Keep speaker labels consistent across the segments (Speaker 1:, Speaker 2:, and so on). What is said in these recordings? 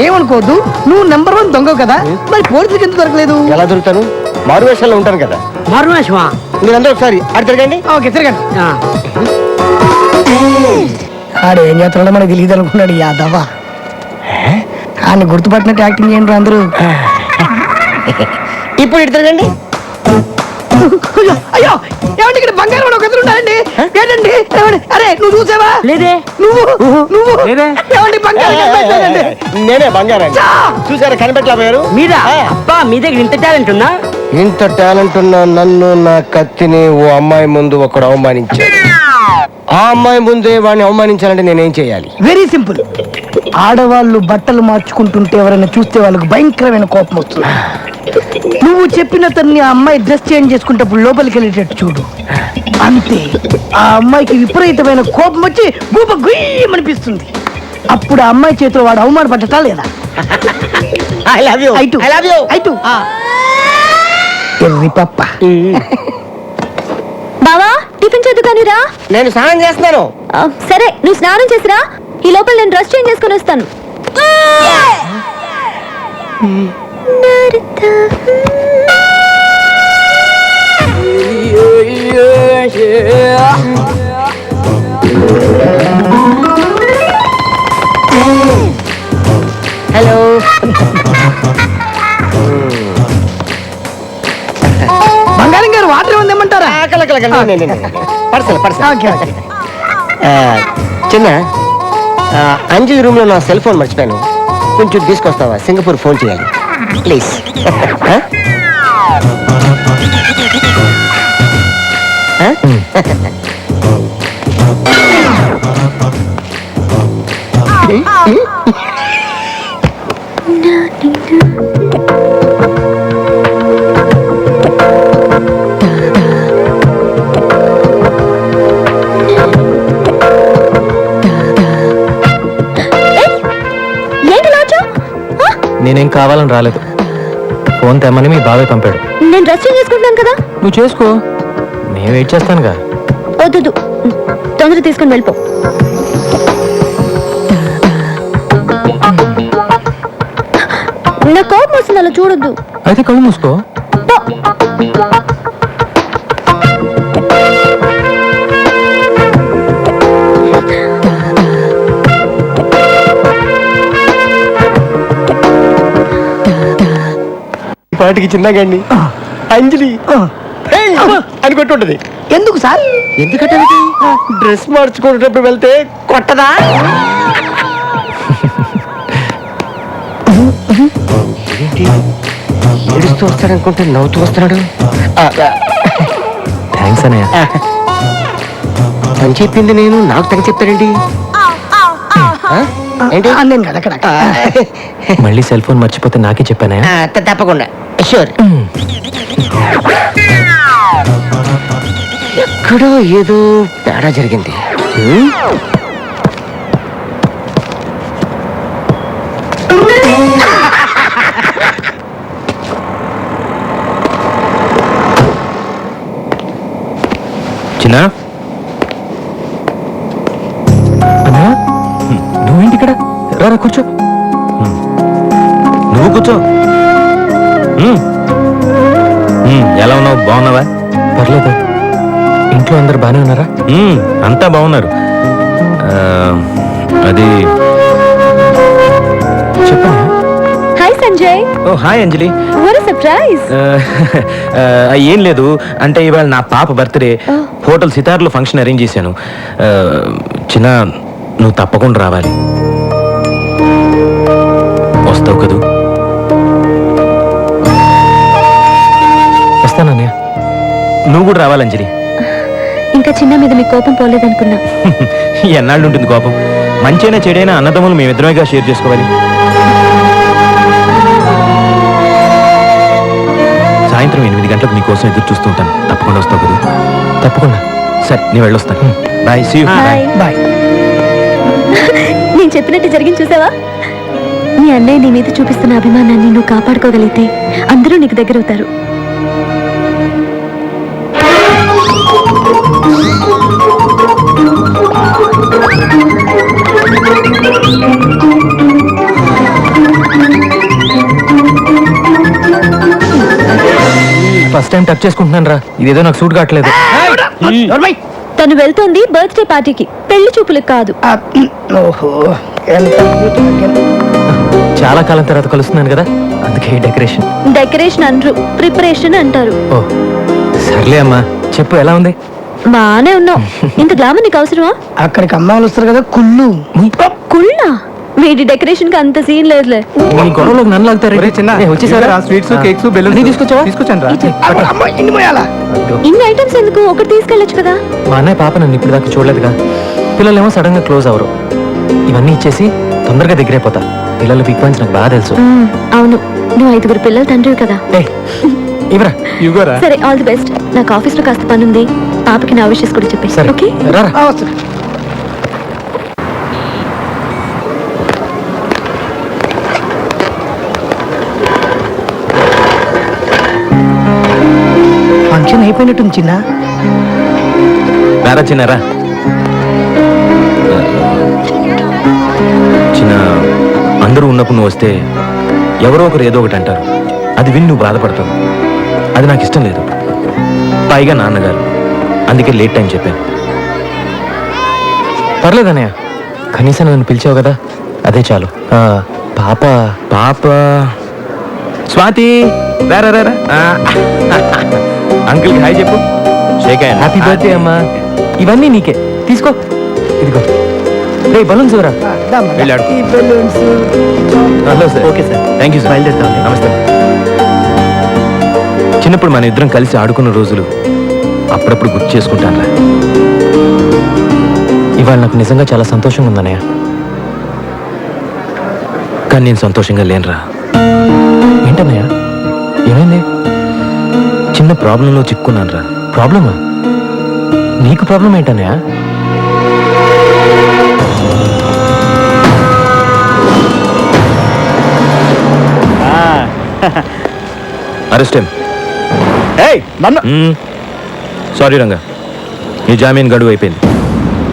Speaker 1: ఏమనుకోవద్దు, నువ్వు నెంబర్ 1 దొంగ కదా, మరి పోలీసులకు ఎందుకు దొరకలేదు?
Speaker 2: ఎలా దొరుకుతాను? మారువేషాల్లో ఉంటాను కదా.
Speaker 1: మారువేషమా?
Speaker 2: మీరందరూ ఒకసారి అటు తిరగండి.
Speaker 1: ఓకే, తిరగండి. ఆడు ఏం చేస్తున్నాడో మనకు తెలియదు అనుకున్నాడు యాదవ్వ. ఆయన గుర్తుపట్టినట్టు యాక్టింగ్ చేయండి అందరూ.
Speaker 2: ఇప్పుడు ఇటు తిరగండి.
Speaker 1: అయ్యో, ఏమండి ఇక్కడ బంగారం ఒక ఎదురు ఉన్నారండి. ఏంటండి? అరే నువ్వు చూసావా?
Speaker 3: లేదే.
Speaker 1: నువ్వు ఏమండి బంగారం?
Speaker 2: నేనే బంగారం. చూసారా, కనిపెట్టలేకపోయారు
Speaker 3: మీరా? అబ్బా, మీ దగ్గర ఇంత టాలెంట్ ఉందా?
Speaker 2: ఇంత టాలెంట్ ఉన్న నన్ను, నా కత్తిని ఓ అమ్మాయి ముందు ఒకడు అవమానించాడు. ఆ అమ్మాయి ముందే వాడిని అవమానించాలంటే నేనేం చేయాలి?
Speaker 1: Very simple. ఆడవాళ్ళు బట్టలు మార్చుకుంటుంటే ఎవరైనా చూస్తే వాళ్ళకి భయంకరమైన కోపం వస్తుంది. నువ్వు చెప్పిన తన్ని ఆ అమ్మాయి డ్రెస్ చేంజ్ చేసుకుంటప్పుడు లోపలికి వెళ్ళేటట్టు చూడు. అంతే, ఆ అమ్మాయికి విపరీతమైన కోపం వచ్చి గూప గుయ్యమనిపిస్తుంది. అప్పుడు ఆ అమ్మాయి చేతిలో వాడు అవమానపడ్డటా లేదా?
Speaker 2: I love you. I love you.
Speaker 1: ఎర్రి పప్ప.
Speaker 4: బావా, టిఫిన్ చదువుకానిరా.
Speaker 2: నేను స్నానం చేస్తున్నాను.
Speaker 4: సరే, నువ్వు స్నానం చేసిరా. ఈ లోపల నేను డ్రెస్ చేంజ్ చేసుకొని వస్తాను.
Speaker 2: హలో.
Speaker 1: బంగారం గారు వాటర్ ఏమంటారా?
Speaker 2: చిన్న అంజలి రూమ్ లో నా సెల్ ఫోన్ మర్చిపోయాను, కొంచెం తీసుకొస్తావా? సింగపూర్ ఫోన్ చేయాలి ప్లీజ్.
Speaker 5: నేనేం కావాలని రాలేదు, ఫోన్ తెమ్మని మీ బాబాయ్ పంపాడు.
Speaker 4: నేను డ్రెస్ చేంజ్ చేసుకుంటున్నాను కదా.
Speaker 5: నువ్వు చేసుకో, నేను వెయిట్ చేస్తానుగా.
Speaker 4: వద్దు, తొందరగా తీసుకొని వెళ్ళిపో. నా కోపం వస్తుంది, అలా చూడొద్దు.
Speaker 5: అయితే కళ్ళు మూసుకో.
Speaker 2: పాటికి చిన్నగండి అంజలి అని కొట్టుంటది.
Speaker 1: ఎందుకు సార్?
Speaker 2: ఎందుకంటే డ్రెస్ మార్చుకునేటప్పుడు వెళ్తే కొట్టదా? ఏంటి ఏడుస్తూ వస్తాడనుకుంటే నవ్వుతూ వస్తున్నాడు.
Speaker 5: థ్యాంక్స్ అన్నయ్య.
Speaker 2: అని చెప్పింది నేను, నాకు తగ్గ చెప్తాడండి. ఏంటి
Speaker 1: నేను కదా అక్కడ
Speaker 5: మళ్ళీ సెల్ ఫోన్ మర్చిపోతే నాకే చెప్పానే.
Speaker 2: తప్పకుండా షూర్. ఎక్కడో ఏదో తేడా జరిగింది.
Speaker 5: చిన్న, నువ్వేంటి ఇక్కడ? రా కూర్చో. నువ్వు కూర్చో. ఎలా ఉన్నావు? బాగున్నావా? పర్లేదు. ఇంట్లో అందరు బాగానే ఉన్నారా? అంతా బాగున్నారు. అది చెప్పా.
Speaker 4: Hi Sanjay.
Speaker 5: Oh hi Anjali.
Speaker 4: What a surprise.
Speaker 5: ఏం లేదు, అంటే ఇవాళ నా పాప బర్త్డే. హోటల్ సితార్లో ఫంక్షన్ అరేంజ్ చేశాను. చిన్న, నువ్వు తప్పకుండా రావాలి. వస్తావు కదూ? వస్తానన్నయ్య. నువ్వు కూడా రావాలి అంజలి.
Speaker 4: ఇంకా చిన్న మీద మీ కోపం పోలేదనుకున్నా.
Speaker 5: ఎన్నాళ్ళు ఉంటుంది కోపం? మంచైనా చెడైనా అన్నదమ్ములు మేమిద్దరమేగా షేర్ చేసుకోవాలి. సాయంత్రం 8 గంటలకు నీకోసం ఎదురు చూస్తూ ఉంటాను. తప్పకుండా వస్తావు కదా? తప్పకుండా. సరే, నేను వెళ్ళొస్తాను. బాయ్. See you.
Speaker 1: బాయ్.
Speaker 4: నేను చెప్పినట్టు జరిగింది చూసావా? నీ అన్నయ్య నీ మీద చూపిస్తున్న అభిమానాన్ని నువ్వు కాపాడుకోగలిగితే అందరూ నీకు దగ్గరవుతారు.
Speaker 5: ఫస్ట్ టైం టచ్ చేసుకుంటున్నాను రా, ఇదేదో నాకు సూట్ కావట్లేదు.
Speaker 1: నోర్మై.
Speaker 4: తను వెళ్తోంది బర్త్డే పార్టీకి, పెళ్లి చూపులకు కాదు.
Speaker 1: ఓహో, ఎంత
Speaker 5: చాలా కాలం తర్వాత కలుస్తున్నాను కదా, అందుకే డెకరేషన్.
Speaker 4: డెకరేషన్ అనరు, ప్రిపరేషన్ అంటారు.
Speaker 5: ఓ సర్లే అమ్మా, చెప్పు ఎలా ఉంది?
Speaker 4: బానే ఉన్నావు. ఇంత గ్లామర్ నీకు అవసరమా?
Speaker 1: అక్కడికి అమ్మాయిలు వస్తారు కదా కుళ్ళు.
Speaker 4: కుళ్ళా? వీడి డెకరేషన్ కి అంత సీన్ లేదులే.
Speaker 5: ఈ గొడవలోకి నన్ను లాగుతారు. వచ్చేసారా?
Speaker 6: స్వీట్స్ కేక్స్ బెలూన్స్
Speaker 5: తీసుకొచ్చావా?
Speaker 6: తీసుకొచ్చాను రా.
Speaker 1: అమ్మాయి ఇన్ని పోయాలా?
Speaker 4: ఇన్ని ఐటమ్స్ ఎందుకు? ఒకటి తీసుకెళ్ళొచ్చు కదా.
Speaker 5: మా అన్నయ్య పాప నన్ను ఇప్పుడు దాకా చూడలేదుగా. పిల్లలేమో సడన్ గా క్లోజ్ అవరు. ఇవన్నీ ఇచ్చేసి తొందరగా దగ్గరైపోతా. పిల్లలు బిగ్ పాయింట్స్ నాకు బాగా తెలుసు.
Speaker 4: అవును, నువ్వు 5 పిల్లలు తండ్రివి కదా.
Speaker 5: ఇవరా
Speaker 6: ఇవ్వరా.
Speaker 4: సరే, ఆల్ ది బెస్ట్. నాకు ఆఫీస్ లో కాస్త పని ఉంది. పాపకి నా విషయస్ కూడా చెప్పేసి.
Speaker 5: సరే
Speaker 4: ఓకే,
Speaker 5: రారా.
Speaker 1: అవసరం. ఫంక్షన్ అయిపోయినట్టుంది చిన్న.
Speaker 5: రారా చిన్నారా. చిన్న, అందరూ ఉన్నప్పుడు నువ్వు వస్తే ఎవరో ఒకరు ఏదో ఒకటి అంటారు. అది విని నువ్వు బాధపడతావు. అది నాకు ఇష్టం లేదు. పైగా నాన్నగారు, అందుకే లేట్ టైం చెప్పాను. పర్లేదన్నయ్య, కనీసం నన్ను పిలిచావు కదా, అదే చాలు. పాప పాప స్వాతి, రారా రారా. అంకుల్కి హాయ్ చెప్పు. Shake hand. హ్యాపీ బర్త్డే అమ్మా. ఇవన్నీ నీకే, తీసుకో. ఇదిగో రే బలూన్స్ ఎవరా? వెళ్ళాడు.
Speaker 1: ఈ balloons.
Speaker 5: Hello sir. Okay sir, thank you sir. బయలుదేరుతాం. నమస్తే. చిన్నప్పుడు మన ఇద్దరం కలిసి ఆడుకున్న రోజులు అప్పుడప్పుడు గుర్తు చేసుకుంటానురా. ఇవాళ నాకు నిజంగా చాలా సంతోషంగా ఉందన్నయ్య. కానీ నేను సంతోషంగా లేనురా. ఏంటన్నయ్య, ఏమైంది? చిన్న ప్రాబ్లంలో చిక్కున్నాను రా. ప్రాబ్లమా? నీకు ప్రాబ్లం ఏంటన్నయ్య? అరెస్ట్ సారీ రంగా, నీ జామీన్ గడువు అయిపోయింది.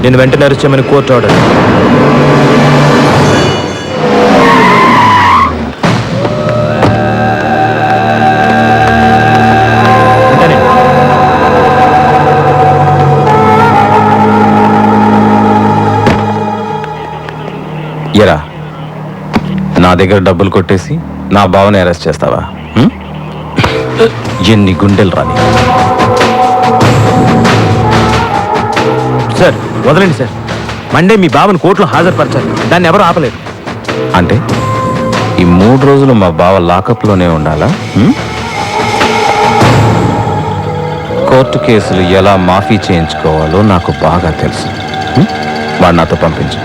Speaker 5: నేను వెంటనే అరెస్ట్ చేయమని కోర్టు ఆర్డర్.
Speaker 7: ఎరా, నా దగ్గర డబ్బులు కొట్టేసి నా బావని అరెస్ట్ చేస్తావా? ఎన్ని గుండెలు రాని.
Speaker 5: సార్ వదలండి సార్. మండే మీ బావని కోర్టులో హాజరుపరచాలి. దాన్ని ఎవరు ఆపలేదు.
Speaker 7: అంటే ఈ 3 రోజులు మా బావ లాకప్లోనే ఉండాలా? కోర్టు కేసులు ఎలా మాఫీ చేయించుకోవాలో నాకు బాగా తెలుసు. వాడు నాతో పంపించు.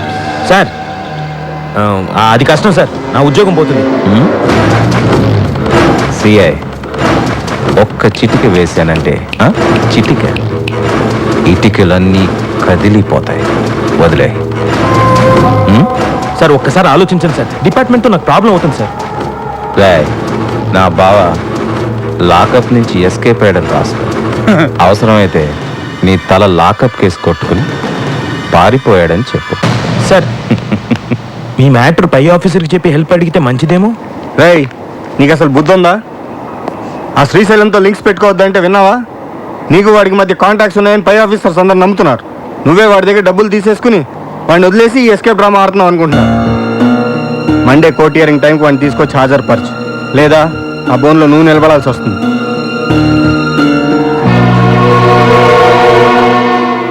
Speaker 5: సార్ అది కష్టం సార్, నా ఉద్యోగం పోతుంది.
Speaker 7: సిఐ ఒక్క చిటిక వేశానంటే చిటిక ఇటికలన్నీ కదిలిపోతాయి. వదిలే.
Speaker 5: సార్ ఒక్కసారి ఆలోచించండి సార్. డిపార్ట్మెంట్తో నాకు ప్రాబ్లం అవుతుంది సార్.
Speaker 7: రాయ్, నా బావ లాకప్ నుంచి ఎస్కేప్ అయ్యడం రాసుకో. అవసరమైతే నీ తల లాకప్ కేసు కొట్టుకుని పారిపోయాడని చెప్పు.
Speaker 5: సార్ మీ మ్యాటర్ పై ఆఫీసర్కి చెప్పి హెల్ప్ అడిగితే మంచిదేమో.
Speaker 6: రేయ్, నీకు అసలు బుద్ధి ఉందా? ఆ శ్రీశైలంతో లింక్స్ పెట్టుకోవద్దంటే విన్నావా? నీకు వాడికి మధ్య కాంటాక్ట్స్ ఉన్నాయని పై ఆఫీసర్స్ అందరు నమ్ముతున్నారు. నువ్వే వాడి దగ్గర డబ్బులు తీసేసుకుని వాడిని వదిలేసి ఈ ఎస్కేప్ డ్రామా ఆడుతున్నావు అనుకుంటున్నా. మండే కోర్ట్ హియరింగ్ టైంకి వాడిని తీసుకొచ్చి హాజరుపరచు, లేదా ఆ బోన్లో నువ్వు నిలబడాల్సి వస్తుంది.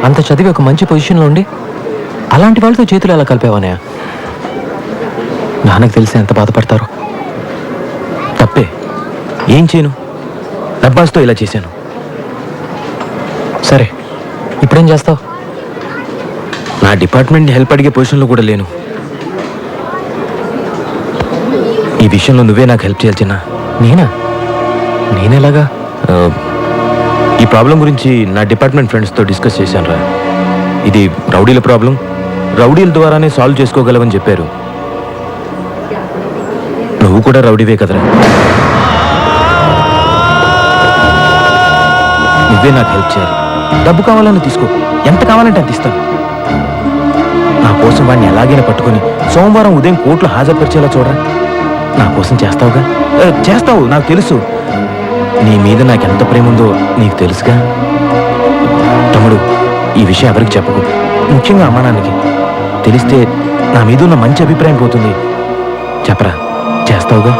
Speaker 5: అంత చదివి ఒక మంచి పొజిషన్లో ఉండి అలాంటి వాళ్ళతో చేతులు ఎలా కలిపేవానే? నాన్నకు తెలిసి ఎంత బాధపడతారో. తప్పే, ఏం చేయను, డబ్బాస్తో ఇలా చేశాను. సరే, ఇప్పుడేం చేస్తావు? నా డిపార్ట్మెంట్ని హెల్ప్ అడిగే పొజిషన్లో కూడా లేను. ఈ విషయంలో నువ్వే నాకు హెల్ప్ చేయాలి చిన్న. నేనా? నేనెలాగా? ఈ ప్రాబ్లం గురించి నా డిపార్ట్మెంట్ ఫ్రెండ్స్తో డిస్కస్ చేశాను రా. ఇది రౌడీల ప్రాబ్లం, రౌడీల ద్వారానే సాల్వ్ చేసుకోగలవని చెప్పారు. నువ్వు కూడా రౌడీవే కదరా. నువ్వే నాకు హెల్ప్ చేయాలి. డబ్బు కావాలని తీసుకో, ఎంత కావాలంటే అంత ఇస్తాను. నా కోసం వాడిని ఎలాగైనా పట్టుకొని సోమవారం ఉదయం కోర్టులో హాజరుపరిచేలా చూడరా. నా కోసం చేస్తావుగా? చేస్తావు, నాకు తెలుసు. నీ మీద నాకెంత ప్రేమ ఉందో నీకు తెలుసుగా. తమ్ముడు, ఈ విషయం ఎవరికి చెప్పకు, ముఖ్యంగా అమ్మా నాన్నకి. తెలిస్తే నా మీద ఉన్న మంచి అభిప్రాయం పోతుంది. చెప్పరా, చేస్తావుగా?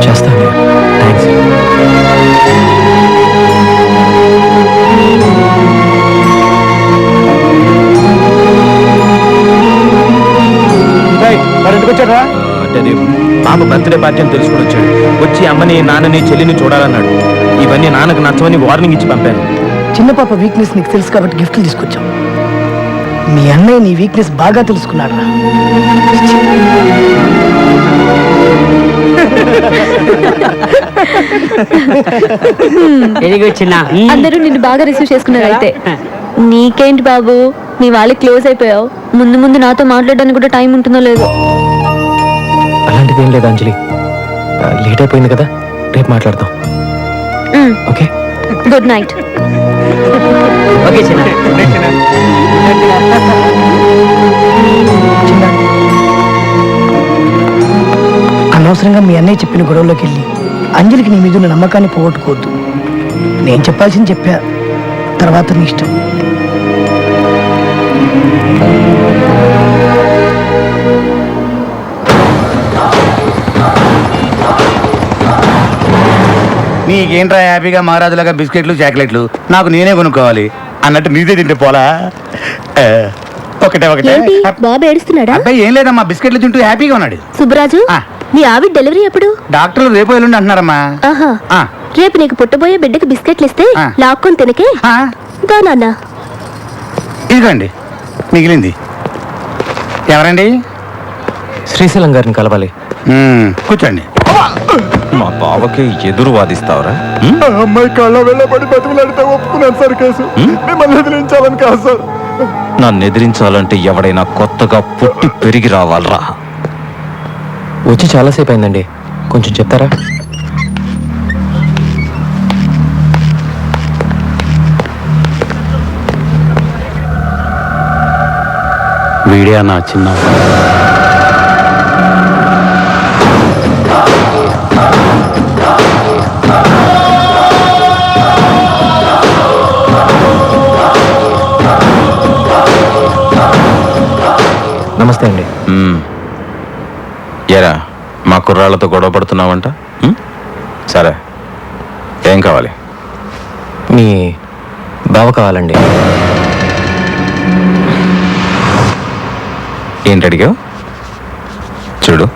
Speaker 5: చేస్తాను. థ్యాంక్స్.
Speaker 2: మరి ఎందుకు వచ్చారా?
Speaker 5: అంటే అది బాబు బర్త్డే పార్టీ అని తెలుసుకుని వచ్చాడు. వచ్చి అమ్మని నాన్నని చెల్లిని చూడాలన్నాడు. ఇవన్నీ నాన్నకు నచ్చవని వార్నింగ్ ఇచ్చి పంపాను.
Speaker 1: చిన్న పాప వీక్నెస్ నీకు తెలుసు కాబట్టి గిఫ్ట్లు తీసుకొచ్చాం. మీ అన్నయ్య నీ వీక్నెస్ బాగా తెలుసుకున్నాడు రా.
Speaker 3: వెరీ గుడ్ చిన్న.
Speaker 4: అందరూ నిన్ను బాగా రిసీవ్ చేసుకున్నారు అయితే. నీకేంటి బాబు, నీ వాళ్ళకి క్లోజ్ అయిపోయావు. ముందు ముందు నాతో మాట్లాడడానికి కూడా టైం ఉంటుందో లేదో.
Speaker 5: అలాంటిది ఏం లేదు అంజలి. లేట్ అయిపోయింది కదా, రేపు మాట్లాడతాం. Okay,
Speaker 4: good night.
Speaker 3: ఓకే చిన్న.
Speaker 1: చిన్న, అనవసరంగా మీ అన్నయ్య చెప్పిన గొడవలోకి వెళ్ళి అంజలికి నీ మీద ఉన్న నమ్మకాన్ని పోగొట్టుకోవద్దు. నేను చెప్పాల్సింది చెప్పా, తర్వాత నీ ఇష్టం.
Speaker 8: నీకేంట్రా హ్యాపీగా మహారాజులాగా బిస్కెట్లు చాక్లెట్లు నాకు నేనే కొనుక్కోవాలి అన్నట్టు నీదే తింటే పోలా. ఒకటే ఒకటే.
Speaker 4: ఏంటి బాబు ఏడుస్తున్నాడా?
Speaker 8: అబ్బాయి ఏం లేదమ్మా, బిస్కెట్లు తింటూ హ్యాపీగా ఉన్నాడు.
Speaker 4: సుబ్బరాజు,
Speaker 8: ఆ.
Speaker 4: నీ ఆవిడ డెలివరీ ఎప్పుడు?
Speaker 8: డాక్టర్లు రేపు ఎల్లుండి అంటున్నారమ్మా.
Speaker 4: ఆహా,
Speaker 8: ఆ.
Speaker 4: రేపు నీకు పుట్టబోయే బిడ్డకి బిస్కెట్లు ఇస్తే
Speaker 8: ఆ.
Speaker 4: లాక్కొని తినకే.
Speaker 8: ఆ,
Speaker 4: దా నాన్న.
Speaker 8: ఇదిగోండి మిగిలింది. ఎవరండి?
Speaker 5: శ్రీశైలం గారిని కలవాలి.
Speaker 8: కూర్చోండి.
Speaker 7: మా బావకి ఎదురు వాదిస్తావరా?
Speaker 6: అమ్మాయి కాళ్ళ వెళ్ళబడి బతిమలాడితే ఒప్పుకున్నాను సార్ కేసు. మిమ్మల్ని ఎదిరించాలని కాదు సార్.
Speaker 7: నన్ను ఎదిరించాలంటే ఎవడైనా కొత్తగా పుట్టి పెరిగి రావాలరా.
Speaker 5: వచ్చి చాలాసేపు అయిందండి, కొంచెం చెప్తారా?
Speaker 8: వీడియా నా చిన్న.
Speaker 5: నమస్తే అండి.
Speaker 7: ఎరా, మా కుర్రాళ్ళతో గొడవ పడుతున్నావంట? సరే, ఏం కావాలి?
Speaker 5: మీ బావ కావాలండి.
Speaker 7: ఏంటి అడిగావు? చూడు,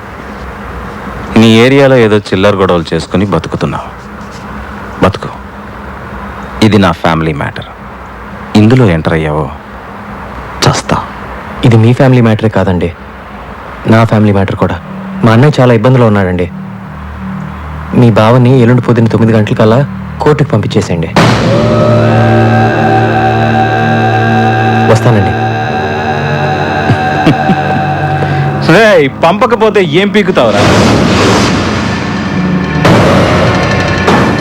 Speaker 7: నీ ఏరియాలో ఏదో చిల్లర గొడవలు చేసుకుని బతుకుతున్నావు. బతుకు. ఇది నా ఫ్యామిలీ మ్యాటర్. ఇందులో ఎంటర్ అయ్యావో చస్తా.
Speaker 5: ఇది మీ ఫ్యామిలీ మ్యాటరే కాదండి, నా ఫ్యామిలీ మ్యాటర్ కూడా. మా అన్నయ్య చాలా ఇబ్బందులో ఉన్నాడండి. మీ బావని ఎల్లుండి పొద్దున్న 9 గంటలకల్లా కోర్టుకు పంపించేసేయండి. వస్తానండి.
Speaker 7: పంపకపోతే ఏం పీకుతావురా?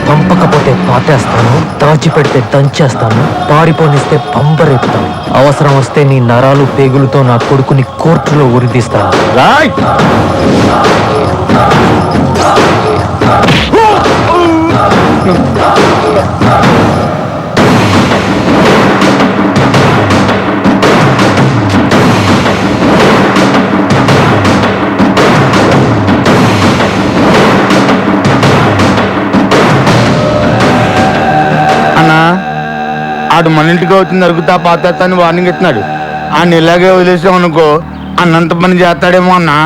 Speaker 5: పంపకపోతే పాతేస్తాను, దాచిపెడితే దంచేస్తాను, పారిపోనిస్తే పంపరేపుతాను. అవసరం వస్తే నీ నరాలు పేగులతో నా కొడుకుని కోర్టులో ఉరిదీస్తాను.
Speaker 7: రాయ్!
Speaker 8: అన్నా, ఆడు మన ఇంటికి వచ్చింది అరుగుతా పాతేస్తా అని వార్నింగ్ ఇస్తున్నాడు. ఆయన ఇలాగే వదిలేసామనుకో అన్నంత పని చేస్తాడేమో అన్నా.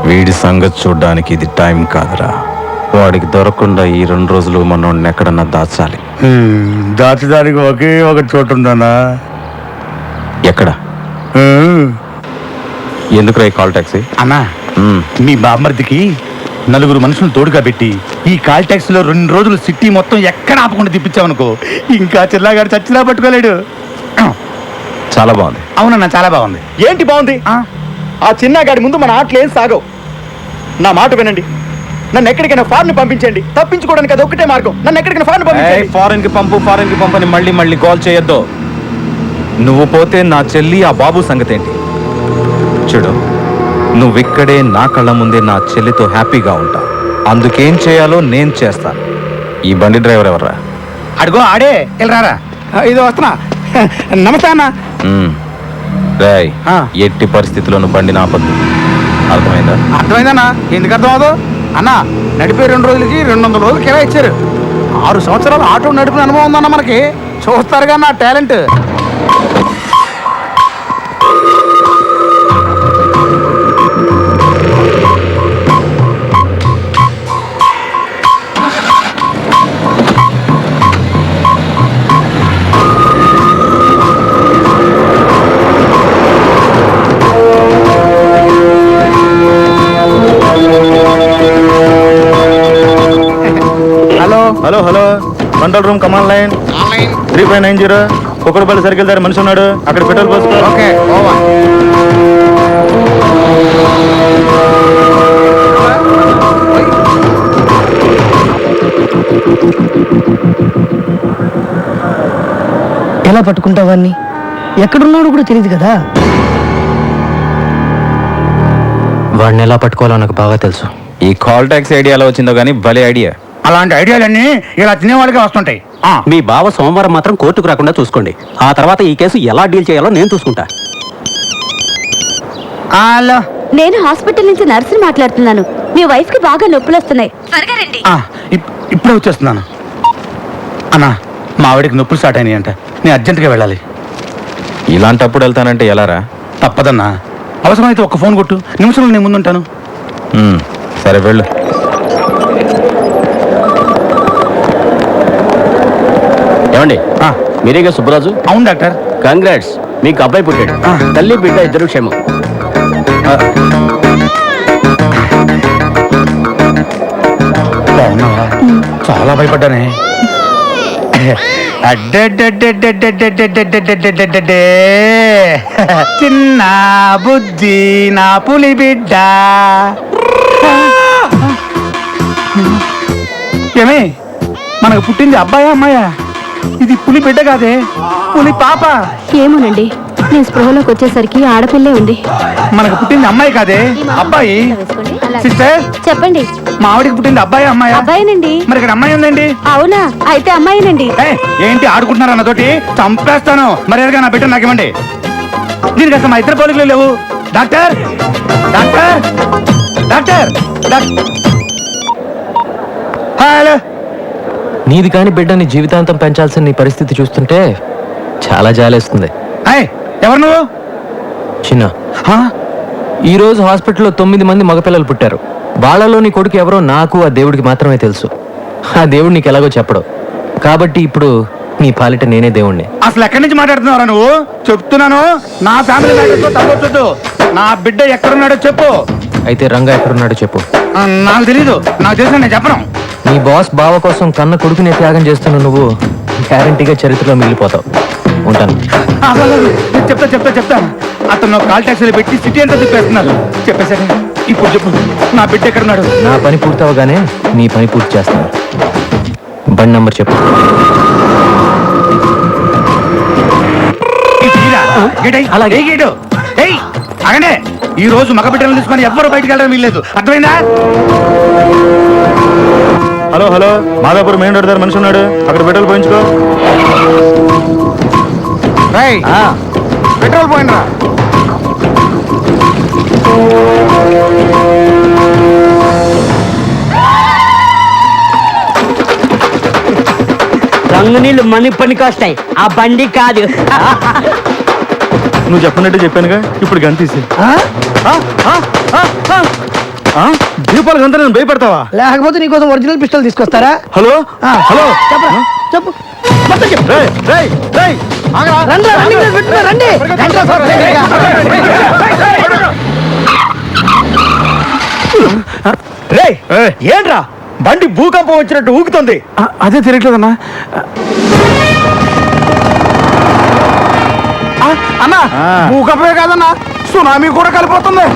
Speaker 7: వీడి సంగతి చూడ్డానికి ఇది టైం కాదురా. వాడికి దొరకకుండా ఈ 2 రోజులు మనోడిని ఎక్కడన్నా దాచాలి.
Speaker 8: దాచడానికి ఒకే ఒక చోటు ఉందన్నా.
Speaker 7: ఎక్కడ? ఎందుకు రా కాల్ టాక్సీ?
Speaker 8: అన్నా, మీ బామ్మర్దికి 4 మనుషులు తోడుగా పెట్టి ఈ కాల్ ట్యాక్సీలో 2 రోజులు సిటీ మొత్తం ఎక్కడ ఆపకుండా తిప్పించామనుకో ఇంకా చిల్లాగాడు చచ్చినా పట్టుకోలేడు.
Speaker 7: చాలా బాగుంది.
Speaker 8: అవునన్నా, చాలా బాగుంది.
Speaker 6: ఏంటి బాగుంది? ఆ చిన్నగాడి ముందు మన ఆటలు ఏం సాగవు. నా మాట వినండి, నన్ను ఎక్కడికైనా ఫారెన్ పంపించండి. తప్పించుకోవడానికి అది ఒక్కటే మార్గం. నన్ను ఎక్కడికైనా ఫారెన్ పంపించండి.
Speaker 7: ఫారెన్ కి పంపు, ఫారెన్ కి పంపని మళ్ళీ మళ్ళీ కాల్ చేయొద్దు. నువ్వు పోతే నా చెల్లి ఆ బాబు సంగతి ఏంటి? చూడు, నువ్విక్కడే నా కళ్ళ ముందే నా చెల్లితో హ్యాపీగా ఉంటా. అందుకేం చేయాలో నేను చేస్తాను. ఈ బండి డ్రైవర్ ఎవర్రా?
Speaker 8: అడుగో ఆడే వెళ్ళరారా. ఇది వస్తున్నా. నమస్తే అన్న.
Speaker 7: రాయ్,
Speaker 8: ఆ.
Speaker 7: ఎట్టి పరిస్థితుల్లోనూ బండి నాపద్దు. అర్థమైందా?
Speaker 8: అర్థమైందన్నా. ఎందుకు అర్థం అవదు అన్న? నడిపే 2 రోజులకి 200 రోజులు కిరా ఇచ్చారు. 6 సంవత్సరాలు ఆటో నడిపిన అనుభవం ఉందన్న మనకి. చూస్తారుగా నా talent. Hello
Speaker 6: hello hello, control room, command line 3590. Kukkadapalli circle దగ్గర మనిషి ఉన్నాడు, అక్కడ పెట్రోల్ పోసుకో.
Speaker 8: Okay over.
Speaker 1: ఎలా పట్టుకుంటావాన్ని? ఎక్కడున్నాడు కూడా తెలియదు కదా.
Speaker 5: వాడిని ఎలా పట్టుకోవాలో నాకు బాగా తెలుసు.
Speaker 7: ఈ కాల్ ట్యాక్సీ ఐడియా ఎలా వచ్చిందో కానీ భలే ఐడియా.
Speaker 8: అలాంటి ఐడియాలన్నీ ఇలా తినేవాళ్ళకే వస్తుంటాయి.
Speaker 3: మీ బావ సోమవారం మాత్రం కోర్టుకు రాకుండా చూసుకోండి. ఆ తర్వాత ఈ కేసు ఎలా డీల్ చేయాలో నేను చూసుకుంటా.
Speaker 8: హలో.
Speaker 4: నేను హాస్పిటల్ నుంచి నర్సుని మాట్లాడుతున్నాను. మీ వైఫ్ కి బాగా నొప్పులు వస్తున్నాయి. త్వరగా రండి.
Speaker 8: ఇప్పుడే వచ్చేస్తున్నాను. అన్నా, మా ఆవిడికి నొప్పులు స్టార్ట్ అయినాయి అంట. నేను అర్జెంటుగా వెళ్ళాలి.
Speaker 7: ఇలాంటప్పుడు వెళ్తానంటే ఎలారా?
Speaker 8: తప్పదన్నా. అవసరమైతే ఒక్క ఫోన్ కొట్టు, నిమిషంలో నేను ముందుంటాను.
Speaker 7: సరే వెళ్ళు.
Speaker 3: ఏమండి, మీరేగా సుబ్బరాజు?
Speaker 8: అవును డాక్టర్.
Speaker 3: కంగ్రాట్స్, మీకు అబ్బాయి పుట్టాడు. తల్లి బిడ్డ ఇద్దరు క్షేమం.
Speaker 8: బాగున్నావా? చాలా భయపడ్డానే. చిన్న బుద్ధి నా పులి బిడ్డ. ఏమే, మనకు పుట్టింది అబ్బాయా అమ్మాయా? ఇది పులి బిడ్డ కాదే, పులి పాప.
Speaker 4: ఏమోనండి, నేను స్పృహలోకి వచ్చేసరికి ఆడపిల్లే ఉంది.
Speaker 8: మనకు పుట్టింది అమ్మాయి కాదే, అబ్బాయి. సిస్టర్,
Speaker 4: చెప్పండి.
Speaker 8: మా ఆవిడికి పుట్టింది అబ్బాయి అమ్మాయా?
Speaker 4: అబ్బాయినండి.
Speaker 8: మరి ఇక్కడ అమ్మాయి ఉందండి.
Speaker 4: అవునా? అయితే అమ్మాయినండి.
Speaker 8: ఏంటి ఆడుకుంటున్నారు అన్నతోటి? చంపేస్తాను. మర్యాదగా నా బిడ్డ నాకు ఇవ్వండి. దీనికి అసలు మా ఇద్దరు పోలికలు లేవు. Doctor, doctor, doctor, hello.
Speaker 5: నీది కాని బిడ్డని జీవితాంతం పెంచాల్సిన నీ పరిస్థితి చూస్తుంటే చాలా జాలేస్తుంది.
Speaker 8: ఎవరు నువ్వు?
Speaker 5: చిన్న, ఈ రోజు హాస్పిటల్లో 9 మంది మగపిల్లలు పుట్టారు. వాళ్ళలో నీ కొడుకు ఎవరో నాకు ఆ దేవుడికి మాత్రమే తెలుసు. ఆ దేవుడు నీకు ఎలాగో చెప్పడు. కాబట్టి ఇప్పుడు నీ పాలిట నేనే దేవుణ్ణి.
Speaker 8: అసలు ఎక్కడి నుంచి మాట్లాడుతున్నావురా నువ్వు? చెప్తున్నాను, నా ఫ్యామిలీ మ్యాటర్తో తప్పొచ్చు. నా బిడ్డ ఎక్కడున్నాడో చెప్పు.
Speaker 5: అయితే రంగా ఎక్కడున్నాడో చెప్పు.
Speaker 8: నాకు తెలీదు. నాకు తెలిసిన నేను చెప్పను.
Speaker 5: నీ బాస్ బావ కోసం కన్న కొడుకునే త్యాగం చేస్తున్న నువ్వు గ్యారంటీగా చరిత్రలో మిగిలిపోతావు. ఉంటాను.
Speaker 8: చెప్తా. అతను కాల్ ట్యాక్సీలో పెట్టి సిటీ అంతా తిప్పేస్తున్నారు. చెప్పేశాను. ఇప్పుడు చెప్పు, నా బిడ్డ ఎక్కడున్నాడు?
Speaker 5: నా పని పూర్తవగానే నీ పని పూర్తి చేస్తాను. బండి నంబర్ చెప్పు.
Speaker 8: అలాగే. అగనే, ఈ రోజు మగ బిడ్డలను తీసుకొని ఎవ్వరు బయటకు వెళ్ళడం వీల్లేదు. అర్థమైందా?
Speaker 6: Hello hello, Madhapur main road దగ్గర మనిషి ఉన్నాడు, అక్కడ పెట్రోల్ పోయించుకో.
Speaker 8: పెట్రోల్ పోయినరా?
Speaker 3: రంగు నీళ్ళు మనీ పనికి వస్తాయి, ఆ బండి కాదు.
Speaker 6: నువ్వు చెప్పినట్టు చెప్పానుగా, ఇప్పుడు గంతీసి. దీపాలు గంత నేను భయపడతావా?
Speaker 1: లేకపోతే నీకోసం ఒరిజినల్ పిస్టల్ తీసుకొస్తారా?
Speaker 6: హలో హలో,
Speaker 1: చెప్పరా, చెప్పు. మొత్తం చెప్పు. రండి, రండి.
Speaker 8: ఏంట్రా బండి భూకంపం వచ్చినట్టు ఊగుతుంది? అదే తిరగట్లేదన్నా. అన్నా, భూకంపమే కాదన్నా, సునామీ కూడా కలిపోతుంది.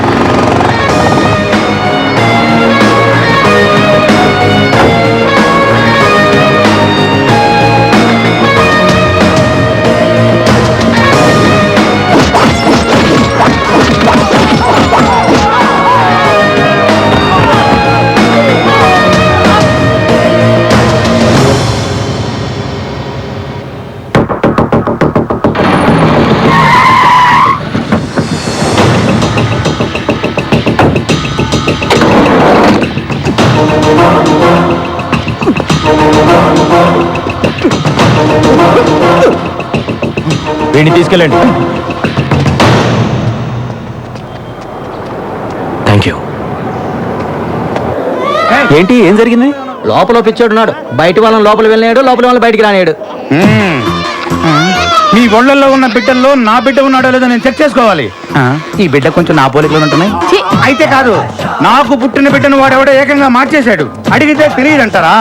Speaker 5: వీడిని తీసుకెళ్ళండి. Thank you.
Speaker 3: ఏంటి ఏం జరిగింది?
Speaker 2: లోపల పిచ్చాడున్నాడు, బయట వాళ్ళని లోపల వెళ్ళినాడు, లోపల వాళ్ళని బయటికి రానాడు.
Speaker 8: మీ ఒళ్ళల్లో ఉన్న బిడ్డల్లో నా బిడ్డ ఉన్నాడో లేదో నేను చెక్ చేసుకోవాలి. ఈ బిడ్డ కొంచెం నా పోలికలు ఉంటున్నాయి. అయితే కాదు, నాకు పుట్టిన బిడ్డను వాడెవడో ఏకంగా మార్చేశాడు. అడిగితే తెలియదంటారా?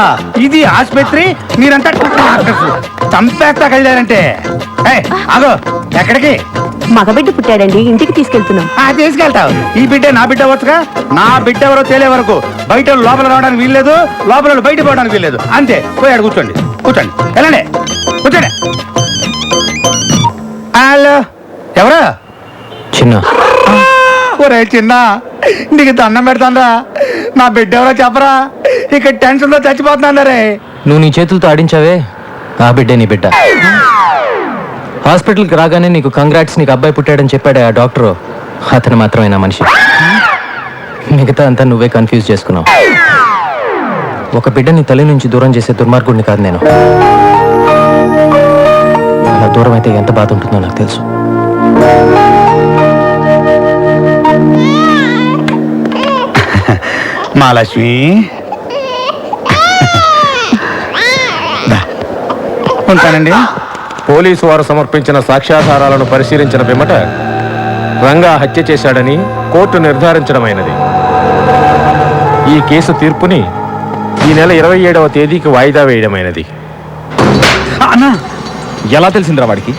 Speaker 8: ఇది ఆసుపత్రి, మీరంతా డాక్టర్స్. చంపేస్తా కలిదారంటే. ఆగో, ఎక్కడికి?
Speaker 4: మగబిడ్డ పుట్టాడండి, ఇంటికి తీసుకెళ్తున్నాం.
Speaker 8: తీసుకెళ్తావు. ఈ బిడ్డ నా బిడ్డ వచ్చుగా. నా బిడ్డ ఎవరో తేలే వరకు బయట లోపల రావడానికి వీల్లేదు, లోపల బయట పోవడానికి వీల్లేదు. అంతే. పోయాడు. కూర్చోండి, కూర్చోండి, వెళ్ళండి, కూర్చోండి. హలో, ఎవరు?
Speaker 5: చిన్న.
Speaker 8: ఒరే చిన్న, నీకు దండం పెడతాందా? నా బిడ్డ ఎవరో చెప్పరా? ఇక్కడ టెన్షన్ లో చచ్చిపోతున్నా రే.
Speaker 5: నువ్వు నీ చేతులతో ఆడించావే, ఆ బిడ్డే నీ బిడ్డ. హాస్పిటల్కి రాగానే నీకు కంగ్రాట్స్, నీకు అబ్బాయి పుట్టాడని చెప్పాడే ఆ డాక్టరు, అతను మాత్రమే నా మనిషి. మిగతా అంతా నువ్వే కన్ఫ్యూజ్ చేసుకున్నావు. ఒక బిడ్డని తల్లి నుంచి దూరం చేసే దుర్మార్గుడిని కాదు నేను. అలా దూరం అయితే ఎంత బాధ ఉంటుందో నాకు తెలుసు.
Speaker 8: మహాలక్ష్మి, ఉంటానండి.
Speaker 5: పోలీసు వారు సమర్పించిన సాక్ష్యాధారాలను పరిశీలించిన పిమ్మట రంగా హత్య చేశాడని కోర్టు నిర్ధారించడమైనది. ఈ కేసు తీర్పుని ఈ నెల 27వ తేదీకి వాయిదా వేయడమైనది.
Speaker 8: అన్నా,
Speaker 5: ఎలా తెలిసిందిరా వాడికి?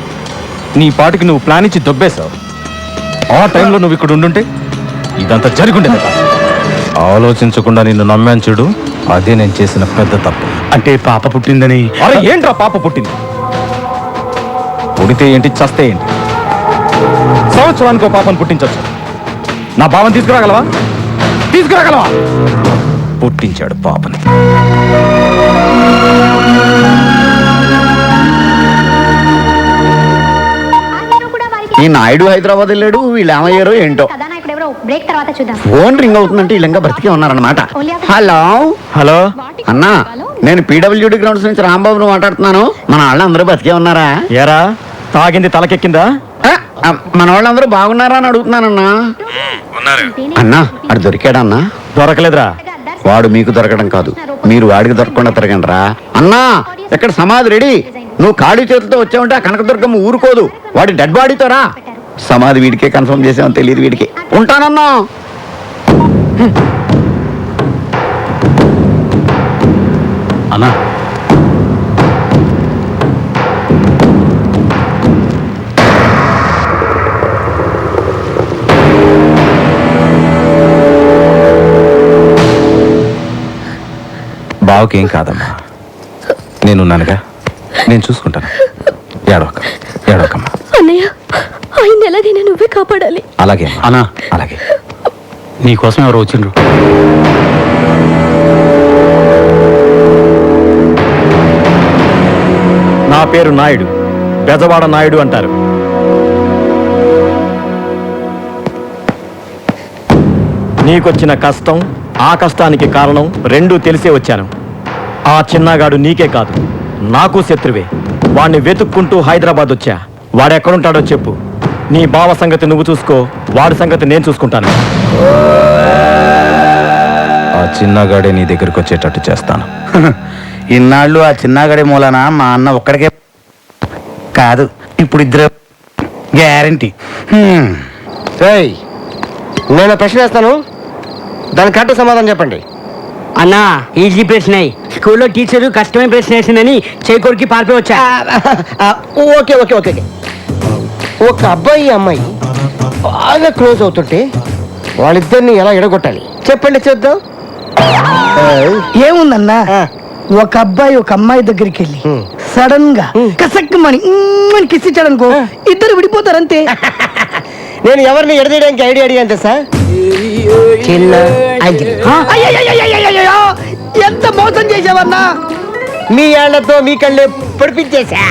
Speaker 5: నీ పాటికి నువ్వు ప్లాన్ ఇచ్చి దొబ్బేశావు. ఆ టైంలో నువ్వు ఇక్కడ ఉండుంటే ఇదంతా జరుగుండేది కాదు.
Speaker 7: ఆలోచించకుండా నిన్ను నమ్మాను చూడు, అదే నేను చేసిన పెద్ద తప్పు.
Speaker 8: అంటే పాప పుట్టిందని?
Speaker 5: అరే ఏంట్రా పాప పుట్టింది?
Speaker 7: పుడితే ఏంటి, చస్తే ఏంటి?
Speaker 5: సంవత్సరానికి పాపను పుట్టించవచ్చు. నా భావం తీసుకురాగలవా? తీసుకురాగలవా?
Speaker 7: పుట్టించాడు పాపని.
Speaker 9: ఈ నాయుడు హైదరాబాద్ వెళ్ళాడు, వీళ్ళు ఏమయ్యారో ఏంటో.
Speaker 4: బ్రేక్ తర్వాత చూద్దాం.
Speaker 9: ఫోన్ రింగ్ అవుతుందంటే వీళ్ళంగా బ్రతికే ఉన్నారనమాట. హలో
Speaker 5: హలో
Speaker 9: అన్నా, నేను పీడబ్ల్యూడి గ్రౌండ్స్ నుంచి రాంబాబును మాట్లాడుతున్నాను. మన వాళ్ళందరూ బతికే ఉన్నారా?
Speaker 5: ఏరా తాగింది తలకెక్కిందా?
Speaker 9: మన వాళ్ళందరూ బాగున్నారా అని అడుగుతున్నానన్నా. అన్నా, అడు దొరికాడన్నా?
Speaker 5: దొరకలేదురా.
Speaker 9: వాడు మీకు దొరకడం కాదు, మీరు వాడికి దొరకకుండా తిరగండి రా. అన్నా, ఇక్కడ సమాధి రెడీ. నువ్వు ఖాళీ చేతులతో వచ్చావంటే ఆ కనకదుర్గమ్మ ఊరుకోదు. వాడి డెడ్ బాడీతో రా. సమాధి వీడికే కన్ఫర్మ్ చేసామని తెలియదు వీడికి. ఉంటానన్నా.
Speaker 8: అన్నా,
Speaker 7: బావకేం కాదమ్మా, నేనున్నానుగా, నేను చూసుకుంటాను. ఏడవకమ్మా.
Speaker 4: అన్నయ్య, ఆయన ఎలాగైనా నువ్వే కాపాడాలి.
Speaker 7: అలాగే
Speaker 8: అన్నా,
Speaker 7: అలాగే.
Speaker 8: నీకోసం ఎవరు వచ్చిండ్రు?
Speaker 5: నా పేరు నాయుడు, బెజవాడ నాయుడు అంటారు. నీకొచ్చిన కష్టం, ఆ కష్టానికి కారణం రెండూ తెలిసే వచ్చాను. ఆ చిన్నగాడు నీకే కాదు, నాకు శత్రువే. వాణ్ణి వెతుక్కుంటూ హైదరాబాద్ వచ్చా. వాడెక్కడుంటాడో చెప్పు. నీ బావ సంగతి నువ్వు చూసుకో, వాడి సంగతి నేను చూసుకుంటాను.
Speaker 7: ఆ చిన్నగాడే నీ దగ్గరికి వచ్చేటట్టు చేస్తాను.
Speaker 8: ఇన్నాళ్ళు ఆ చిన్నగడి మూలన మా అన్న ఒక్కడికే కాదు, ఇప్పుడు ఇద్దరు గ్యారంటీ.
Speaker 2: నేను ప్రశ్న వేస్తాను, దానికి కరెక్ట్ సమాధానం చెప్పండి.
Speaker 1: అన్నా ఈజీ ప్రశ్న. స్కూల్లో టీచరు కష్టమైన ప్రశ్న వేసిందని చేకూరికి పారిపోయి వచ్చా.
Speaker 2: Okay okay okay. ఒక అబ్బాయి అమ్మాయి బాగా క్లోజ్ అవుతుంటే వాళ్ళిద్దరిని ఎలా ఎడగొట్టాలి చెప్పండి, చూద్దాం.
Speaker 1: ఏముందన్నా, ఒక అబ్బాయి ఒక అమ్మాయి దగ్గరికి వెళ్ళి సడన్ గా కసక్కమని కిస్ ఇచ్చాడనుకో, ఇద్దరు విడిపోతారంతే.
Speaker 2: నేను ఎవరిని ఎడదీయడానికి ఐడియా అడిగాను సార్. చిన్న అంజలి,
Speaker 1: అయ్యయ్యయ్యయ్యయ్యయ్యయ్యో, ఎంత మోసం చేసావన్నా.
Speaker 2: మీ ఏళ్లతో మీ కళ్ళే పొడిపించేసా.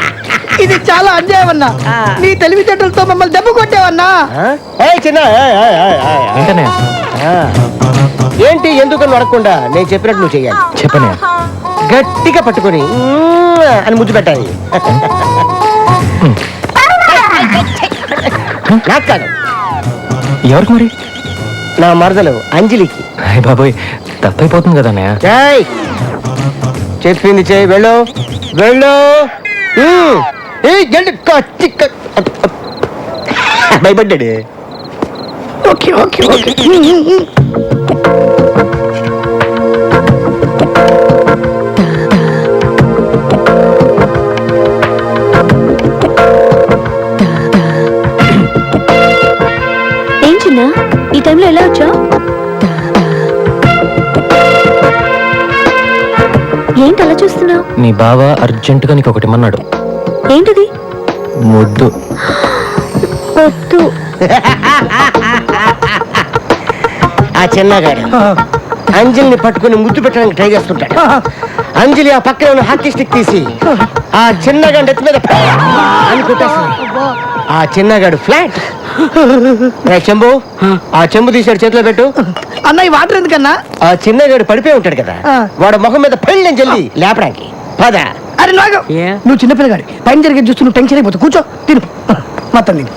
Speaker 1: ఇది చాలా అన్యాయం అన్నా. నీ తెలివితేటలతో మమ్మల్ని దెబ్బ కొట్టావన్నా.
Speaker 2: చిన్న
Speaker 5: ఏంటనే
Speaker 2: ఏంటి ఎందుకని అడగకుండా నేను చెప్పినట్టు నువ్వు చెయ్యాలి.
Speaker 5: చెప్పనే
Speaker 2: గట్టిగా పట్టుకొని అని ముద్దు పెట్టాలి. నాకు కాదు,
Speaker 5: ఎవరికి మరి?
Speaker 2: నా మరదలు అంజలికి.
Speaker 5: అయ్య బాబోయ్, తప్పైపోతుంది కదా అన్నయ్య.
Speaker 2: ఏయ్, చెప్పింది చేయి, వెళ్ళు వెళ్ళు. భయపడ్డాడు.
Speaker 1: Okay okay okay.
Speaker 4: ఏం చిన్న ఈ టైంలో ఎలా వచ్చా? ఏంటి అలా చూస్తున్నావు?
Speaker 5: మీ బావ అర్జెంటుగా నీకు ఒకటి ఇమ్మన్నాడు.
Speaker 4: ఏంటిది?
Speaker 5: ముద్దు.
Speaker 4: వద్దు.
Speaker 2: ఆ చిన్నగాడు అంజలిని పట్టుకుని ముద్దు పెట్టడానికి ట్రై చేస్తుంటాడు. అంజలి ఆ పక్కన ఉన్న హాకీ స్టిక్ తీసి ఆ చిన్నగాడు ఎత్తి మీద అని కొట్టేస్తుంది. ఆ చిన్నగాడు ఫ్లాట్. చెంబు, ఆ చెంబు తీసాడు, చేతిలో పెట్టు.
Speaker 1: అన్న ఈ వాటర్ ఎందుకన్నా?
Speaker 2: ఆ చిన్నగాడు పడిపోయి ఉంటాడు కదా, వాడు మొహం మీద పెళ్ళని చెల్లి లేపడానికి. పద.
Speaker 1: అరే నాగు, నువ్వు చిన్నపిల్లగాడి పైన జరిగేది చూస్తూ నువ్వు టెన్షన్ అయిపోతావు. కూర్చో, తిను మొత్తం తిను.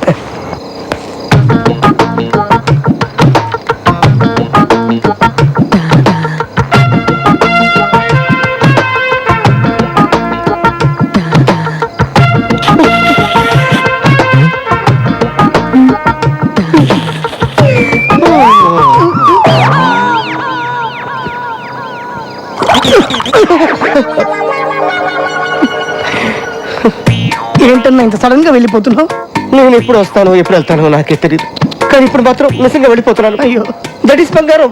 Speaker 1: ఏంటన్నా ఇంత సడన్ గా వెళ్ళిపోతున్నావు?
Speaker 2: నేను ఎప్పుడు వస్తాను ఎప్పుడు వెళ్తాను నాకే తెలియదు, కానీ ఇప్పుడు మాత్రం నిజంగా వెళ్ళిపోతున్నాను.
Speaker 1: అయ్యో,
Speaker 2: దట్ ఈస్ బంగారం.